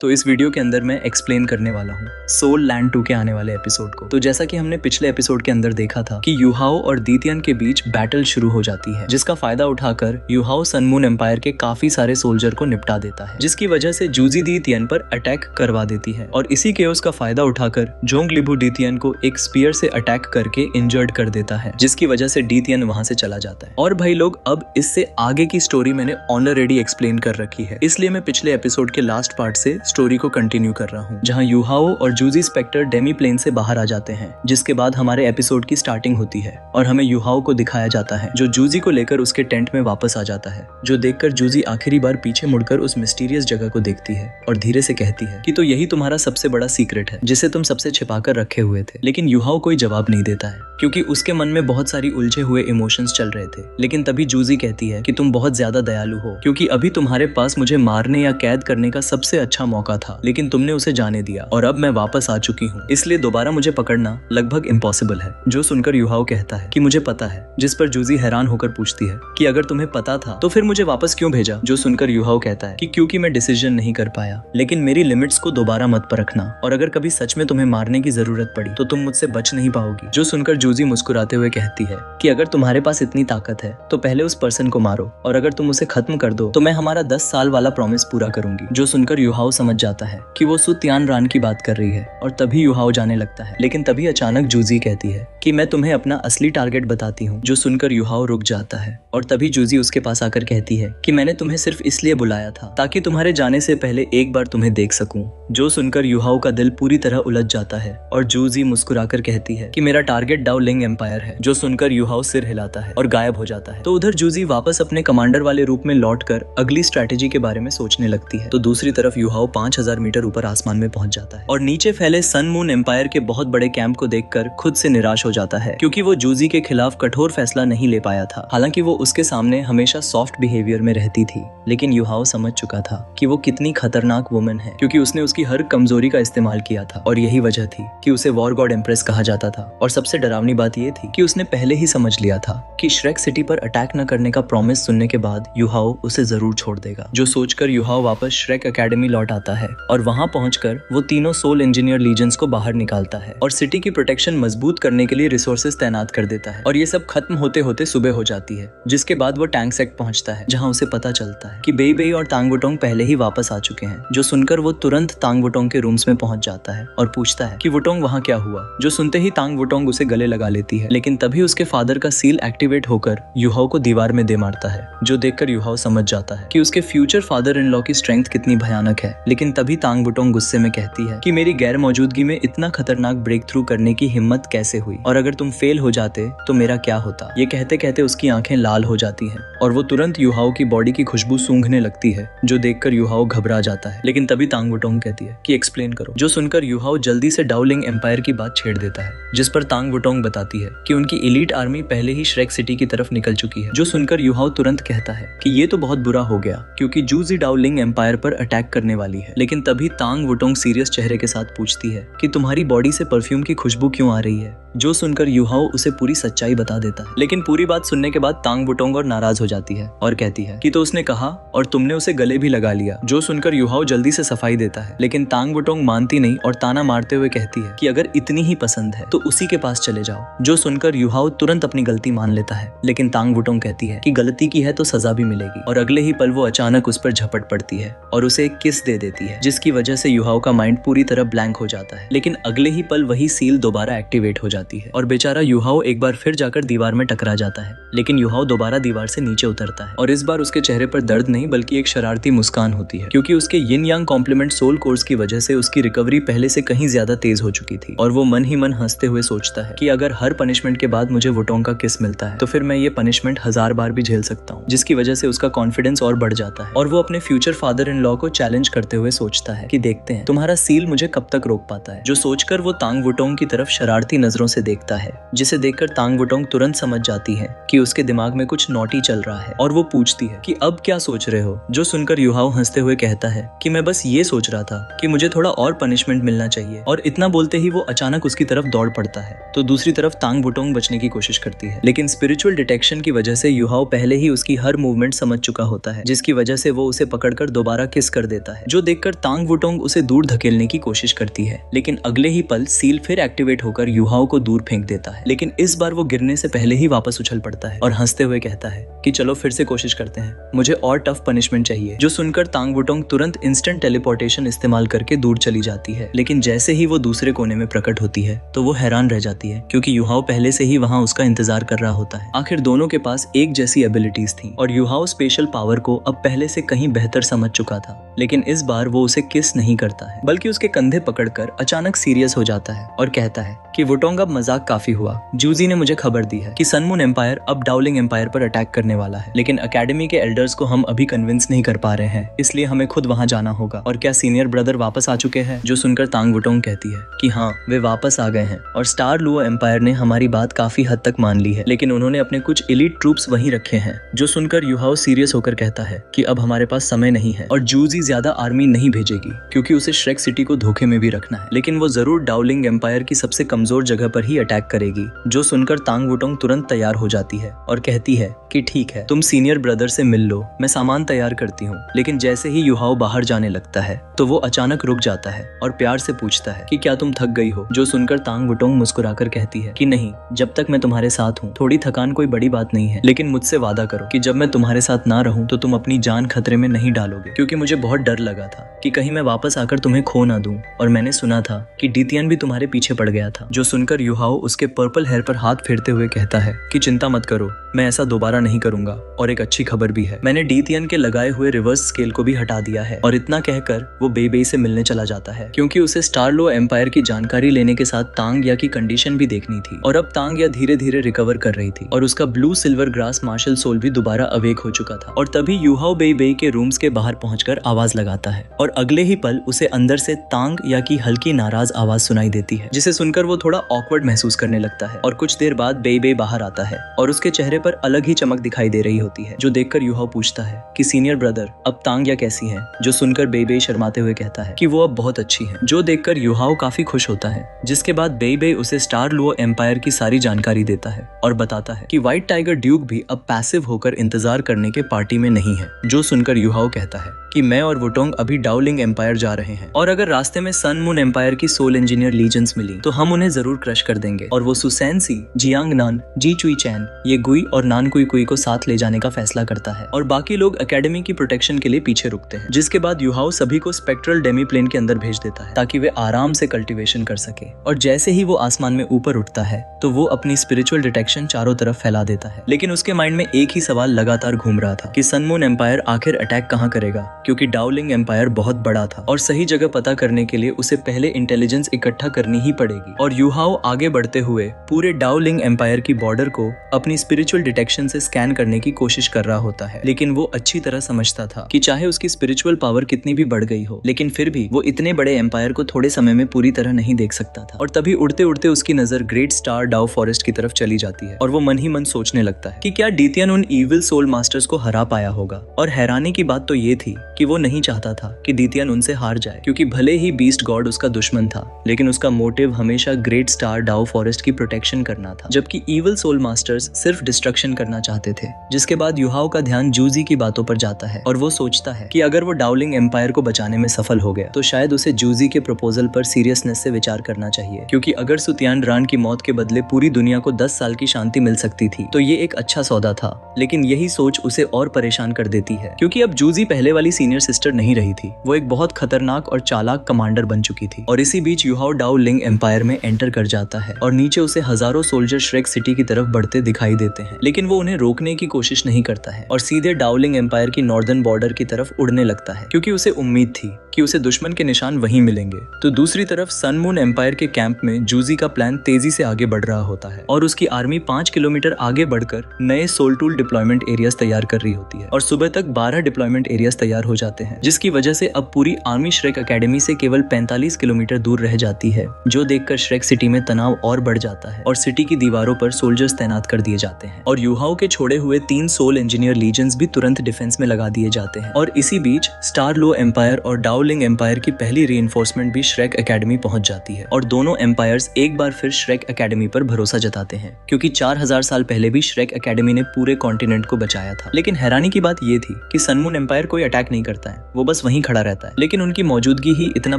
तो इस वीडियो के अंदर मैं एक्सप्लेन करने वाला हूँ सोल लैंड 2 के आने वाले एपिसोड को। तो जैसा कि हमने पिछले एपिसोड के अंदर देखा था कि युहाओ और दीतियन के बीच बैटल शुरू हो जाती है, जिसका फायदा उठाकर युहाओ सन मून एम्पायर के काफी सारे सोल्जर को निपटा देता है, जिसकी वजह से जूजी दीतियन पर अटैक करवा देती है। और इसी केओस का फायदा उठाकर जोंगलिबू दीतियन को एक स्पीयर से अटैक करके इंजर्ड कर देता है, जिसकी वजह से दीतियन वहां से चला जाता है। और भाई लोग, अब इससे आगे की स्टोरी मैंने ऑलरेडी एक्सप्लेन कर रखी है, इसलिए मैं पिछले एपिसोड के लास्ट पार्ट से स्टोरी को कंटिन्यू कर रहा हूँ, जहाँ युहाओ और जूजी स्पेक्टर डेमी प्लेन से बाहर आ जाते हैं, जिसके बाद हमारे एपिसोड की स्टार्टिंग होती है और हमें युहाओ को दिखाया जाता है जो जूजी को लेकर उसके टेंट में वापस आ जाता है, जो देखकर जूजी आखिरी बार पीछे मुड़कर उस मिस्टीरियस जगह को देखती है और धीरे से कहती है कि तो यही तुम्हारा सबसे बड़ा सीक्रेट है जिसे तुम सबसे छिपाकर रखे हुए थे। लेकिन युहाओ कोई जवाब नहीं देता है, क्योंकि उसके मन में बहुत सारी उलझे हुए इमोशंस चल रहे थे। लेकिन तभी जूजी कहती है कि तुम बहुत ज्यादा दयालु हो, क्योंकि अभी तुम्हारे पास मुझे मारने या कैद करने का सबसे अच्छा मौका था, लेकिन तुमने उसे जाने दिया और अब मैं वापस आ चुकी हूँ, इसलिए दोबारा मुझे पकड़ना लगभग इम्पॉसिबल है। जो सुनकर युहाओ कहता है कि मुझे पता है, जिस पर जूजी हैरान होकर पूछती है कि अगर तुम्हें पता था तो फिर मुझे वापस क्यों भेजा। जो सुनकर युहाओ कहता है कि क्योंकि मैं डिसीजन नहीं कर पाया, लेकिन मेरी लिमिट्स को दोबारा मत परखना, और अगर कभी सच में तुम्हें मारने की जरूरत पड़ी तो तुम मुझसे बच नहीं पाओगी। जो सुनकर जूजी मुस्कुराते हुए कहती है कि अगर तुम्हारे पास इतनी ताकत है तो पहले उस पर्सन को मारो, और अगर तुम उसे खत्म कर दो तो मैं हमारा 10 साल वाला प्रॉमिस पूरा करूंगी। जो सुनकर युहाओ समझ जाता है कि वो सु तियानरान की बात कर रही है, और तभी युहाओ जाने लगता है। लेकिन तभी अचानक जूजी कहती है कि मैं तुम्हें अपना असली टारगेट बताती हूँ। जो सुनकर युहाओ रुक जाता है, और तभी जूजी उसके पास आकर कहती है कि मैंने तुम्हें सिर्फ इसलिए बुलाया था ताकि तुम्हारे जाने से पहले एक बार तुम्हें देख सकूं। जो सुनकर युहाओ का दिल पूरी तरह उलझ जाता है, और जूजी मुस्कुराकर कहती है कि मेरा टारगेट डाओ लिंग एम्पायर है। जो सुनकर युहाओ सिर हिलाता है और गायब हो जाता है। तो उधर जूजी वापस अपने कमांडर वाले रूप में लौटकर अगली स्ट्रैटेजी के बारे में सोचने लगती है। तो दूसरी तरफ युहाओ 5000 मीटर ऊपर आसमान में पहुंच जाता है, और नीचे फैले सन मून एम्पायर के बहुत बड़े कैंप को देखकर खुद से निराश हो जाता है, क्योंकि वो जूजी के खिलाफ कठोर फैसला नहीं ले पाया था। हालांकि वो उसके सामने हमेशा सॉफ्ट बिहेवियर में रहती थी, लेकिन युहाओ समझ चुका था कि वो कितनी खतरनाक वुमन है, क्योंकि उसने उसकी हर कमजोरी का इस्तेमाल किया था, और यही वजह थी कि उसे वॉर गॉड एम्प्रेस कहा जाता था। और सबसे डरावनी बात ये थी कि उसने पहले ही समझ लिया था कि श्रेक सिटी पर अटैक न करने का प्रॉमिस सुनने के बाद युहाओ उसे जरूर छोड़ देगा। जो सोचकर युहाओ वापस श्रेक एकेडमी लौट आता है, और वहां पहुंचकर वो तीनों सोल इंजीनियर लीजन्स को बाहर निकालता है और सिटी की प्रोटेक्शन मजबूत करने के लिए रिसोर्सेज तैनात कर देता है। और ये सब खत्म होते होते सुबह हो जाती है, जिसके बाद वो टैंक सेक्ट पहुंचता है, जहां उसे पता चलता है कि बेई बेई और तांग वुटोंग पहले ही वापस आ चुके हैं। जो सुनकर वो तुरंत तांग वुटोंग के रूम्स में पहुंच जाता है और पूछता है कि वुटोंग वहां क्या हुआ। जो सुनते ही तांग वुटोंग उसे गले लगा लेती है, लेकिन तभी उसके फादर का सील एक्टिवेट होकर युहाओ को दीवार में दे मारता है। जो देखकर युहाओ समझ जाता है कि उसके फ्यूचर फादर इन लॉ की स्ट्रेंथ कितनी भयानक है। लेकिन तभी तांग वुटोंग गुस्से में कहती है कि मेरी गैर मौजूदगी में इतना खतरनाक ब्रेक थ्रू करने की हिम्मत कैसे हुई, और अगर तुम फेल हो जाते तो मेरा क्या होता। ये कहते कहते उसकी आंखें लाल हो जाती हैं, और वो तुरंत युहाओ की बॉडी की खुशबू सूंघने लगती है, जो देखकर युहाओ घबरा जाता है। लेकिन तभी तांग वुटोंग कहती है कि एक्सप्लेन करो। जो सुनकर युहाओ जल्दी से डाओ लिंग एम्पायर की बात छेड़ देता है, जिस पर तांग वुटोंग बताती है कि उनकी एलीट आर्मी पहले ही श्रेक सिटी की तरफ निकल चुकी है। जो सुनकर युहाओ तुरंत कहता है कि ये तो बहुत बुरा हो गया, क्योंकि जूजी डाओ लिंग एम्पायर पर अटैक करने वाली है। लेकिन तभी तांग वुटोंग सीरियस चेहरे के साथ पूछती है कि तुम्हारी बॉडी से परफ्यूम की खुशबू क्यों आ रही है। जो सुनकर युहाओ उसे पूरी सच्चाई बता देता है, लेकिन पूरी बात सुनने के बाद तांग वुटोंग और नाराज हो जाती है और कहती है कि तो उसने कहा और तुमने उसे गले भी लगा लिया। जो सुनकर युहाओ जल्दी से सफाई देता है, लेकिन तांग वुटोंग मानती नहीं और ताना मारते हुए कहती है कि अगर इतनी ही पसंद है तो उसी के पास चले जाओ। जो सुनकर युहाओ तुरंत अपनी गलती मान लेता है, लेकिन तांग वुटोंग कहती है कि गलती की है तो सजा भी मिलेगी, और अगले ही पल वो अचानक उस पर झपट पड़ती है और उसे एक किस दे देती है, जिसकी वजह से युहाओ का माइंड पूरी तरह ब्लैंक हो जाता है। लेकिन अगले ही पल वही सील दोबारा एक्टिवेट हो जाती है, और बेचारा युहाओ एक बार फिर जाकर दीवार में टकरा जाता है। लेकिन युहाओ दोबारा दीवार से नीचे उतरता है, और इस बार उसके चेहरे पर दर्द नहीं बल्कि एक शरारती मुस्कान होती है, क्योंकि उसके यिन यांग कॉम्प्लीमेंट सोल कोर्स की वजह से उसकी रिकवरी पहले से कहीं ज्यादा तेज हो चुकी थी। और वो मन ही मन हंसते हुए सोचता है कि अगर हर पनिशमेंट के बाद मुझे वुटोंग का किस मिलता है तो फिर मैं ये पनिशमेंट 1000 बार भी झेल सकता हूँ, जिसकी वजह से उसका कॉन्फिडेंस और बढ़ जाता है। और वो अपने फ्यूचर फादर इन लॉ को चैलेंज करते हुए सोचता है कि देखते हैं तुम्हारा सील मुझे कब तक रोक पाता है। जो सोचकर वो तांग वुटोंग की तरफ शरारती नजरों से देखता देखता है, जिसे देखकर तांग वुटोंग तुरंत समझ जाती है कि उसके दिमाग में कुछ नॉटी चल रहा है और वो पूछती है कि अब क्या सोच रहे हो। जो सुनकर युहाओ हंसते हुए कहता है कि मैं बस ये सोच रहा था कि मुझे थोड़ा और पनिशमेंट मिलना चाहिए, और इतना बोलते ही वो अचानक उसकी तरफ दौड़ पड़ता है। तो दूसरी तरफ तांग वुटोंग बचने की कोशिश करती है, लेकिन स्पिरिचुअल डिटेक्शन की वजह से युहाओ पहले ही उसकी हर मूवमेंट समझ चुका होता है, जिसकी वजह से वो उसे पकड़कर दोबारा किस कर देता है, जो देखकर तांग वुटोंग उसे दूर धकेलने की कोशिश करती है। लेकिन अगले ही पल सील फिर एक्टिवेट होकर युहाओ को दूर फेंक देता है, लेकिन इस बार वो गिरने से पहले ही वापस उछल पड़ता है और हंसते हुए कहता है कि चलो फिर से कोशिश करते हैं, मुझे और टफ पनिशमेंट चाहिए। जो सुनकर तांग वुटोंग तुरंत इंस्टेंट टेलीपोर्टेशन इस्तेमाल करके दूर चली जाती है, लेकिन जैसे ही वो दूसरे कोने में प्रकट होती है तो वो हैरान रह जाती है, क्योंकि युहाओ पहले से ही वहाँ उसका इंतजार कर रहा होता है। आखिर दोनों के पास एक जैसी एबिलिटीज थी और युहाओ स्पेशल पावर को अब पहले से कहीं बेहतर समझ चुका था, लेकिन इस बार वो उसे किस नहीं करता है, बल्कि उसके कंधे पकड़कर अचानक सीरियस हो जाता है और कहता है कि वुटोंग अब मजाक काफी हुआ। जूजी ने मुझे खबर दी है कि सन मून एम्पायर अब डाउलिंग एम्पायर पर अटैक करने वाला है, लेकिन एकेडमी के एल्डर्स को हम अभी कन्विंस नहीं कर पा रहे हैं, इसलिए हमें खुद वहां जाना होगा। और क्या सीनियर ब्रदर वापस आ चुके हैं? जो सुनकर तांग वुटोंग कहती है कि हाँ, वे वापस आ गए हैं और स्टार लुओ एम्पायर ने हमारी बात काफी हद तक मान ली है, लेकिन उन्होंने अपने कुछ एलीट ट्रूप्स वहीं रखे हैं। जो सुनकर युहाओ सीरियस होकर कहता है कि अब हमारे पास समय नहीं है और जूजी ज्यादा आर्मी नहीं भेजेगी, क्योंकि उसे श्रेक सिटी को धोखे में भी रखना है, लेकिन वो जरूर डाउलिंग एम्पायर की सबसे कमजोर जगह पर ही अटैक करेगी। जो सुनकर तांग वुटोंग तुरंत तैयार हो जाती है और कहती है कि ठीक है, तुम सीनियर ब्रदर से मिल लो, मैं सामान तैयार करती हूँ। लेकिन जैसे ही युहाओ बाहर जाने लगता है तो वो अचानक रुक जाता है और प्यार से पूछता है कि क्या तुम थक गई हो? जो सुनकर तांग वुटोंग मुस्कुराकर कहती है कि नहीं, जब तक मैं तुम्हारे साथ हूँ थोड़ी थकान कोई बड़ी बात नहीं है, लेकिन मुझसे वादा करो कि जब मैं तुम्हारे साथ ना रहूं तो तुम अपनी जान खतरे में नहीं डालोगे, क्योंकि मुझे बहुत डर लगा था कि कहीं मैं वापस आकर तुम्हें खो ना दूं, और मैंने सुना था कि डीतियन भी तुम्हारे पीछे पड़ गया था। जो सुनकर युहाओ उसके पर्पल हेयर पर हाथ फेरते हुए कहता है कि चिंता मत करो, मैं ऐसा दोबारा नहीं करूंगा, और एक अच्छी खबर भी है, मैंने डीतियन के लगाए हुए रिवर्स स्केल को भी हटा दिया है। और इतना कहकर वो बेबे से मिलने चला जाता है, क्योंकि उसे स्टार लुओ एम्पायर की जानकारी लेने के साथ तांग या की कंडीशन भी देखनी थी, और अब तांग या धीरे धीरे रिकवर कर रही थी और उसका blue silver grass martial soul भी दोबारा अवेक हो चुका था। और तभी युहाओ बेबे के रूम्स के बाहर पहुंचकर आवाज लगाता है, और अगले ही पल उसे अंदर से तांग या की हल्की नाराज आवाज सुनाई देती है, जिसे सुनकर वो थोड़ा ऑकवर्ड महसूस करने लगता है। और कुछ देर बाद बेबे बाहर आता है और उसके चेहरे पर अलग ही चमक दिखाई दे रही होती है, जो देखकर युहाओ पूछता है कि सीनियर ब्रदर, अब तांग या कैसी है? जो सुनकर बेबे शर्माते हुए कहता है कि वो अब बहुत अच्छी है। जो देखकर युहाओ काफी खुश होता है, जिसके बाद बेबे उसे स्टार लुओ एम्पायर की सारी जानकारी देता है और बताता है कि व्हाइट टाइगर ड्यूक भी अब पैसिव होकर इंतजार करने के पार्टी में नहीं है। जो सुनकर युहाओ कहता है कि मैं और वुटोंग अभी डाउलिंग एम्पायर जा रहे हैं, और अगर रास्ते में सन मून एम्पायर की सोल इंजीनियर लीजेंड्स मिली तो हम उन्हें जरूर क्रश कर देंगे। और वो सुसेनसी, जियांग नान, जी चुई चैन, ये गुई और नान कुई कुई को साथ ले जाने का फैसला करता है, और बाकी लोग एकेडमी की प्रोटेक्शन के लिए पीछे रुकते हैं। जिसके बाद युहाओ सभी को स्पेक्ट्रल डेमी प्लेन के अंदर भेज देता है ताकि वे आराम से कल्टीवेशन कर सके। और जैसे ही वो आसमान में ऊपर उठता है तो वो अपनी स्पिरिचुअल डिटेक्शन चारों तरफ फैला देता है, लेकिन उसके माइंड में एक ही सवाल लगातार घूम रहा था कि सन मून एम्पायर आखिर अटैक कहाँ करेगा, क्योंकि डाउलिंग एम्पायर बहुत बड़ा था और सही जगह पता करने के लिए उसे पहले इंटेलिजेंस इकट्ठा करनी ही पड़ेगी। और युहाओ आगे बढ़ते हुए पूरे डाउलिंग एम्पायर की बॉर्डर को अपनी स्पिरिचुअल डिटेक्शन से स्कैन करने की कोशिश कर रहा होता है, लेकिन वो अच्छी तरह समझता था कि चाहे उसकी स्पिरिचुअल पावर कितनी भी बढ़ गई हो, लेकिन फिर भी वो इतने बड़े एम्पायर को थोड़े समय में पूरी तरह नहीं देख सकता था। और तभी उड़ते उड़ते उसकी नजर ग्रेट स्टार डाउ फॉरेस्ट की तरफ चली जाती है, और वो मन ही मन सोचने लगता है कि क्या डीतियन उन इविल सोल मास्टर्स को हरा पाया होगा। और हैरानी की बात तो ये थी कि वो नहीं चाहता था कि डीतियन उनसे हार जाए, क्योंकि भले ही बीस्ट गॉड उसका दुश्मन था, लेकिन उसका मोटिव हमेशा ग्रेट स्टार डाउ फॉरेस्ट की प्रोटेक्शन करना था, जबकि इविल सोल मास्टर्स सिर्फ डिस्ट्रक्शन करना चाहते थे। जिसके बाद युहाओ का ध्यान जूजी की बातों पर जाता है और वो सोचता है कि अगर वो डाउलिंग एम्पायर को बचाने में सफल हो गया तो शायद उसे जूजी के प्रपोजल पर सीरियसनेस से विचार करना चाहिए, क्योंकि अगर सुतियान रान की मौत के बदले पूरी दुनिया को 10 साल की शांति मिल सकती थी तो ये एक अच्छा सौदा था। लेकिन यही सोच उसे और परेशान कर देती है, क्योंकि अब जूजी पहले वाली सीनियर सिस्टर नहीं रही थी, वो एक बहुत खतरनाक और चालाक कमांडर बन चुकी थी। और इसी बीच युहाओ डाउलिंग एम्पायर में एंटर कर जाता है और नीचे उसे हजारों सोल्जर श्रेक सिटी की तरफ बढ़ते दिखाई देते हैं, लेकिन वो उन्हें रोकने की कोशिश नहीं करता है और सीधे डाउलिंग एम्पायर की नॉर्दर्न बॉर्डर की तरफ उड़ने लगता है, क्योंकि उसे उम्मीद थी कि उसे दुश्मन के निशान वहीं मिलेंगे। तो दूसरी तरफ सन मून एम्पायर के कैंप में जूजी का प्लान तेजी से आगे बढ़ रहा होता है और उसकी आर्मी 5 किलोमीटर आगे बढ़कर नए सोल टूल डिप्लॉयमेंट एरियाज तैयार कर रही होती है, और सुबह तक 12 डिप्लॉयमेंट एरियाज तैयार हो जाते हैं, जिसकी वजह से अब पूरी आर्मी श्रेक एकेडमी से केवल 45 किलोमीटर दूर रह जाती है, जो देखकर श्रेक सिटी में तनाव और बढ़ जाता है और सिटी की दीवारों पर सोल्जर्स तैनात कर दिए जाते हैं और यूहाओ के छोड़े हुए 3 सोल इंजीनियर लीजन्स भी तुरंत डिफेंस में लगा दिए जाते हैं। और इसी बीच स्टार लो एम्पायर और डाओलिंग एम्पायर की पहली रीइंफोर्समेंट भी श्रेक एकेडमी पहुंच जाती है और दोनों एम्पायर्स एक बार फिर श्रेक एकेडमी पर भरोसा जताते हैं, क्योंकि 4000 साल पहले भी श्रेक एकेडमी ने पूरे कॉन्टिनेंट को बचाया था। लेकिन हैरानी की बात ये थी कि सन मून एम्पायर कोई अटैक नहीं करता है, वो बस वहीं खड़ा रहता है। लेकिन उनकी मौजूदगी ही इतना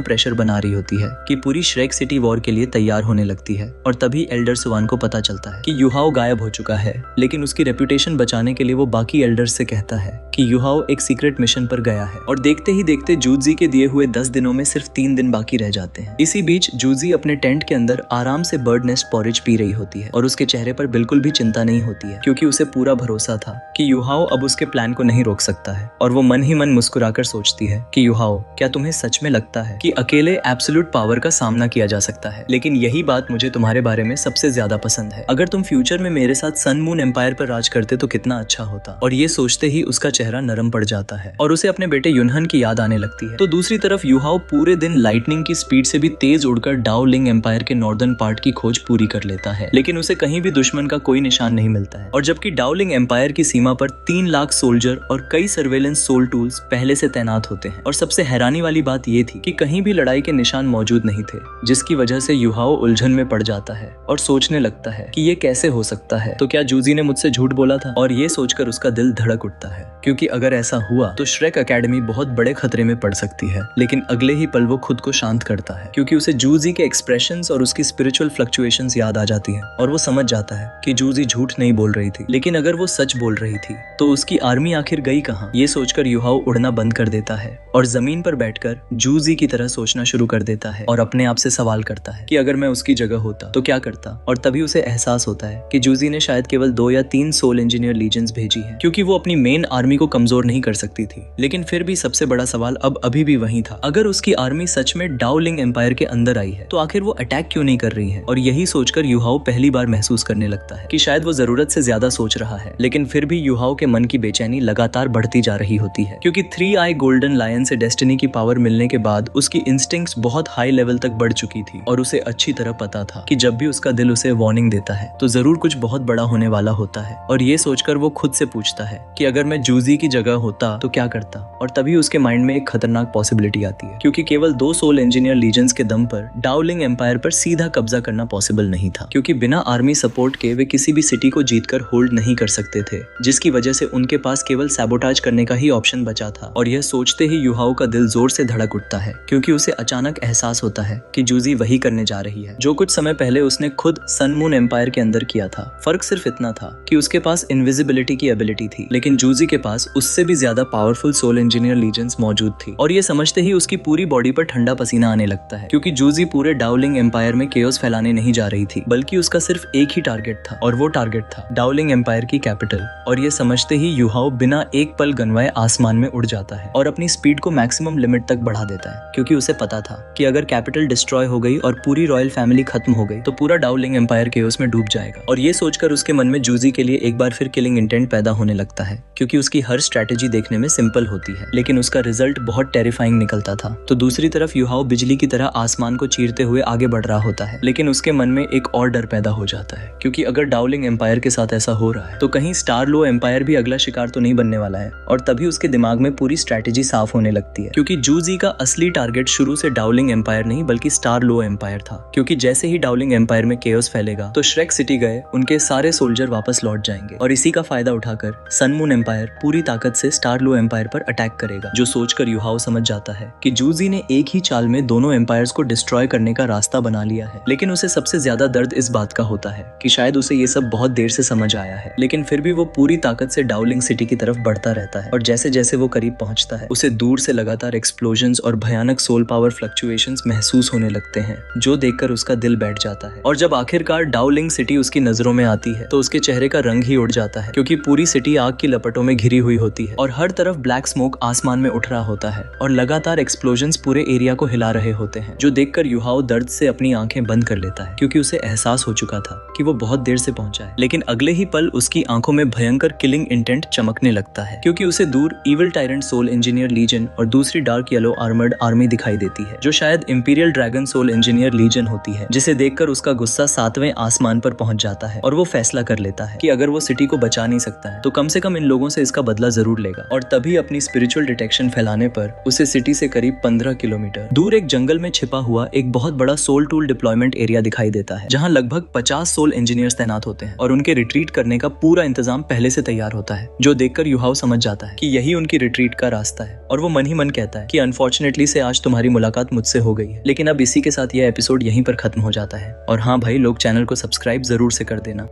प्रेशर बना रही होती है कि पूरी श्रेक सिटी वॉर के लिए तैयार होने लगती है। और तभी एल्डर सुवान को पता चलता है कि यूहाओ गायब हो चुका है, लेकिन उसकी रेपुटेशन बचाने के लिए वो बाकी एल्डर्स से कहता है कि यूहाओ एक सीक्रेट मिशन पर गया है। और देखते ही देखते जूजी के दिए हुए 10 दिनों में सिर्फ 3 दिन बाकी रह जाते हैं। इसी बीच जूजी अपने टेंट के अंदर आराम से बर्ड नेस्ट पॉरेज पी रही होती है और उसके चेहरे पर बिल्कुल भी चिंता नहीं होती है, क्योंकि उसे पूरा भरोसा था कि यूहाओ अब उसके प्लान को नहीं रोक सकता है। और वो मन ही मन मुस्कुराकर सोचती है कि यूहाओ, क्या तुम्हें सच में लगता है कि अकेले एब्सोल्यूट पावर का सामना किया जा सकता है? लेकिन यही बात मुझे तुम्हारे बारे में सबसे ज्यादा पसंद है। अगर तुम फ्यूचर में मेरे साथ सन मून एम्पायर पर राज करते तो कितना अच्छा होता। और ये सोचते ही उसका चेहरा नरम पड़ जाता है और उसे अपने बेटे युनहन की याद आने लगती है। तो दूसरी तरफ यूहाओ पूरे दिन लाइटनिंग की स्पीड से भी तेज उड़कर डाओलिंग एम्पायर के नॉर्दर्न पार्ट की खोज पूरी कर लेता है, लेकिन उसे कहीं भी दुश्मन का कोई निशान नहीं मिलता है। और जबकि डाओलिंग एम्पायर की सीमा पर 3 लाख सोल्जर और कई सर्वेलेंस सोल टूल्स पहले से तैनात होते हैं। और सबसे हैरानी वाली बात ये थी कि कहीं भी लड़ाई के निशान मौजूद नहीं थे, जिसकी वजह से यूहाओ उलझन में पड़ जाता है और सोचने लगता है कि ये कैसे हो सकता है। तो क्या जूजी ने मुझसे झूठ बोला था? और ये सोचकर उसका दिल धड़क उठता है, क्योंकि अगर ऐसा हुआ तो श्रेक एकेडमी बहुत बड़े खतरे में पड़ सकती है। लेकिन अगले ही पल वो खुद को शांत करता है, क्योंकि उसे जूजी के एक्सप्रेशंस और उसकी स्पिरिचुअल फ्लक्चुएशंस याद आ जाती हैं और वो समझ जाता है कि जूजी झूठ नहीं बोल रही थी। लेकिन अगर वो सच बोल रही थी तो उसकी आर्मी आखिर गई कहाँ? ये सोचकर यूहाओ उड़ना बंद कर देता है और जमीन पर बैठकर जूजी की तरह सोचना शुरू कर देता है और अपने आप से सवाल करता है कि अगर मैं उसकी जगह होता तो क्या करता। और तभी उसे एहसास होता है कि जूजी ने शायद केवल 2 या 3 सोल इंजीनियर लीजेंड्स भेजी हैं, क्योंकि वो अपनी मेन आर्मी को कमजोर नहीं कर सकती थी। लेकिन फिर भी सबसे बड़ा सवाल अब अभी भी वही था, अगर उसकी आर्मी सच में डाओलिंग एम्पायर के अंदर आई है तो आखिर वो अटैक क्यों नहीं कर रही है? और यही सोचकर यूहाओ पहली बार महसूस करने लगता है कि शायद वो जरूरत से ज्यादा सोच रहा है। लेकिन फिर भी यूहाओ के मन की बेचैनी लगातार बढ़ती जा रही होती है, क्योंकि 3 आई गोल्डन लायन से डेस्टिनी की पावर मिलने के बाद उसकी इंस्टिंक्ट्स बहुत हाई लेवल तक बढ़ चुकी थी और उसे अच्छी तरह पता था कि जब भी उसका दिल उसे वार्निंग देता है तो जरूर कुछ बहुत बड़ा होने वाला होता है। और ये सोचकर वो खुद से पूछता है कि अगर मैं जूजी की जगह होता तो क्या करता। और तभी उसके माइंड में एक खतरनाक पॉसिबिलिटी आती है, क्योंकि केवल 2 सोल इंजीनियर लीजेंड्स के दम पर डाओलिंग एम्पायर पर सीधा कब्जा करना पॉसिबल नहीं था, क्योंकि बिना आर्मी सपोर्ट के वे किसी भी सिटी को जीतकर होल्ड नहीं कर सकते थे, जिसकी वजह से उनके पास केवल सैबोटाज करने का ही ऑप्शन बचा था। और यह सोचते ही यूहाओ का दिल जोर से धड़क उठता है, क्योंकि उसे अचानक एहसास होता है कि जूजी वही करने जा रही है जो कुछ समय पहले उसने खुद सन मून एम्पायर के अंदर किया था। फर्क सिर्फ इतना था कि उसके पास इनविजिबिलिटी की एबिलिटी थी, लेकिन जूजी के पास उससे भी ज्यादा पावरफुल सोल इंजीनियर लीजेंड्स मौजूद थी। और ये समझते ही उसकी पूरी बॉडी पर ठंडा पसीना आने लगता है, क्योंकि जूजी पूरे डाओलिंग एम्पायर में केओस फैलाने नहीं जा रही थी, बल्कि उसका सिर्फ एक ही टारगेट था, और वो टारगेट था डाओलिंग एम्पायर की कैपिटल। और ये समझते ही यूहाओ बिना एक पल गनवाए आसमान में उड़ जाता है और अपनी स्पीड को मैक्सिमम लिमिट तक बढ़ा देता है, क्योंकि उसे पता था कि अगर कैपिटल डिस्ट्रॉय हो गई और पूरी रॉयल फैमिली खत्म हो गई तो पूरा डाओलिंग एम्पायर केओस में डूब जाएगा। और ये सोचकर उसके मन में जूजी के लिए एक बार फिर किलिंग इंटेंट पैदा होने लगता है, क्योंकि उसकी हर स्ट्रेटेजी देखने में सिंपल होती है, लेकिन उसका रिजल्ट बहुत टेरिफाइंग निकलता था। तो दूसरी तरफ यूहाओ बिजली की तरह आसमान को चीरते हुए आगे बढ़ रहा होता है, लेकिन उसके मन में एक और डर पैदा हो जाता है, क्योंकि अगर डाओलिंग एम्पायर के साथ ऐसा हो रहा है तो कहीं स्टार लो एम्पायर भी अगला शिकार तो नहीं बनने वाला है। और तभी उसके दिमाग में पूरी स्ट्रेटेजी साफ होने लगती है, क्योंकि जूजी का असली टारगेट शुरू से डाओलिंग एम्पायर नहीं बल्कि स्टार लो एम्पायर था, क्योंकि जैसे ही डाओलिंग एम्पायर में केओस फैलेगा तो श्रेक सिटी गए उनके सारे सोल्जर वापस लौट जाएंगे, और इसी का फायदा उठाकर सन मून एम्पायर पूरी ताकत से स्टार लो एम्पायर पर अटैक करेगा। जो सोचकर यूहाओ समझ जाता है कि जूजी ने एक ही चाल में दोनों एम्पायर्स को डिस्ट्रॉय करने का रास्ता बना लिया है। लेकिन उसे सबसे ज्यादा दर्द इस बात का होता है कि शायद उसे ये सब बहुत देर से समझ आया है, लेकिन फिर भी वो पूरी ताकत से डाओलिंग सिटी की तरफ बढ़ता रहता है। और जैसे जैसे वो करीब पहुंचता है उसे दूर से लगातार एक्सप्लोजन्स और भयानक सोल पावर फ्लक्चुएशंस महसूस होने लगते हैं, जो देखकर उसका दिल बैठ जाता है। और जब आखिरकार डाओलिंग सिटी उसकी नजरों में आती है तो उसके चेहरे का रंग ही उड़ जाता है, क्योंकि पूरी सिटी आग की लपटों में घिरी हुई होती है और हर तरफ ब्लैक स्मोक आसमान में उठ रहा होता है और लगातार एक्सप्लोजन्स पूरे एरिया को हिला रहे होते हैं, जो देखकर यूहाओ दर्द से अपनी आंखें बंद कर लेता है, क्योंकि उसे एहसास हो चुका था कि वो बहुत देर से पहुंचा है। लेकिन अगले ही पल उसकी आंखों में भयंकर किलिंग इंटेंट चमकने लगता है, क्योंकि उसे दूर evil tyrant radiant soul engineer legion और दूसरी डार्क येलो आर्मर्ड आर्मी दिखाई देती है, जो शायद imperial dragon soul engineer legion होती है, जिसे देखकर उसका गुस्सा 7वें आसमान पर पहुंच जाता है और वो फैसला कर लेता है कि अगर वो सिटी को बचा नहीं सकता है तो कम से कम इन लोगों से इसका बदला जरूर लेगा। और तभी अपनी स्पिरिचुअल डिटेक्शन फैलाने पर उसे सिटी से करीब 15 किलोमीटर दूर एक जंगल में छिपा हुआ एक बहुत बड़ा सोल टूल डिप्लॉयमेंट एरिया दिखाई देता है, जहां लगभग 50 सोल इंजीनियर्स तैनात होते हैं और उनके रिट्रीट करने का पूरा इंतजाम पहले से तैयार होता है, जो देखकर युहाओ समझ जाता है कि यही उनकी रिट्रीट का रास्ता है। और वो मन ही मन कहता है कि अनफॉर्चुनेटली से आज तुम्हारी मुलाकात मुझसे हो गई है। लेकिन अब इसी के साथ यह एपिसोड यहीं पर खत्म हो जाता है। और हाँ भाई, लोग चैनल को सब्सक्राइब जरूर से कर देना।